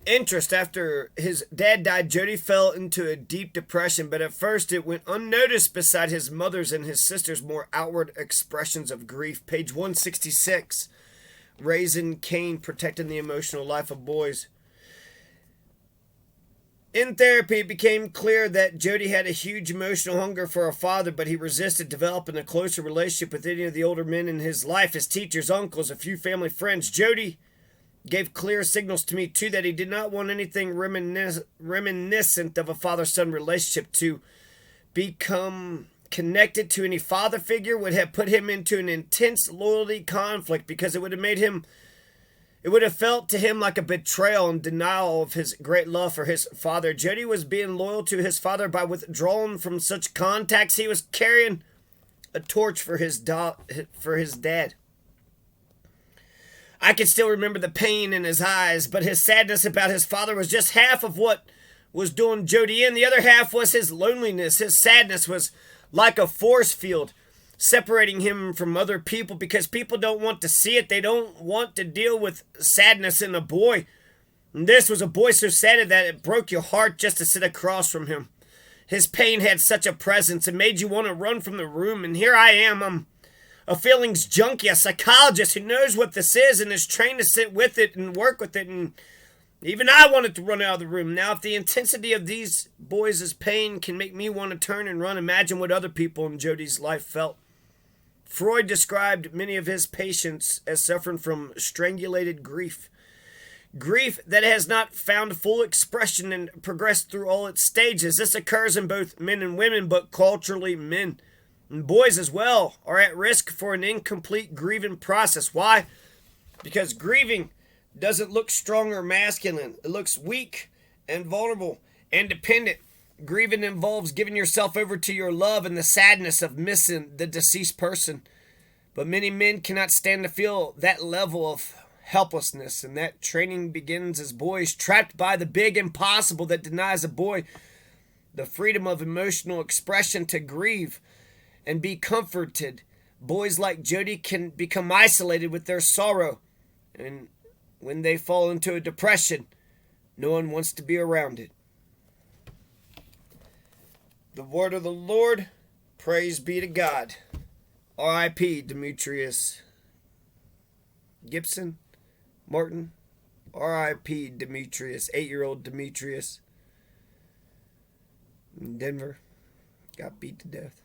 interest. After his dad died, Jody fell into a deep depression, but at first it went unnoticed beside his mother's and his sister's more outward expressions of grief. Page 166. Raising Cain, protecting the emotional life of boys. In therapy, it became clear that Jody had a huge emotional hunger for her father, but he resisted developing a closer relationship with any of the older men in his life, his teachers, uncles, a few family friends. Jody gave clear signals to me, too, that he did not want anything reminiscent of a father-son relationship. To become connected to any father figure would have put him into an intense loyalty conflict, because it would have felt to him like a betrayal and denial of his great love for his father. Jody was being loyal to his father by withdrawing from such contacts. He was carrying a torch for his dad. I can still remember the pain in his eyes, but his sadness about his father was just half of what was doing Jody in. The other half was his loneliness. His sadness was like a force field separating him from other people, because people don't want to see it. They don't want to deal with sadness in a boy. And this was a boy so sad that it broke your heart just to sit across from him. His pain had such a presence, it made you want to run from the room. And here I am, I'm a feelings junkie, a psychologist who knows what this is and is trained to sit with it and work with it. And even I wanted to run out of the room. Now, if the intensity of these boys' pain can make me want to turn and run, imagine what other people in Jody's life felt. Freud described many of his patients as suffering from strangulated grief. Grief that has not found full expression and progressed through all its stages. This occurs in both men and women, but culturally men and boys as well are at risk for an incomplete grieving process. Why? Because grieving doesn't look strong or masculine. It looks weak and vulnerable and dependent. Grieving involves giving yourself over to your love and the sadness of missing the deceased person. But many men cannot stand to feel that level of helplessness, and that training begins as boys, trapped by the big impossible that denies a boy the freedom of emotional expression to grieve and be comforted. Boys like Jody can become isolated with their sorrow, and when they fall into a depression, no one wants to be around it. The word of the Lord, praise be to God. R.I.P. Dametrious. Gibson, Martin, R.I.P. Dametrious, 8-year-old Dametrious in Denver, got beat to death.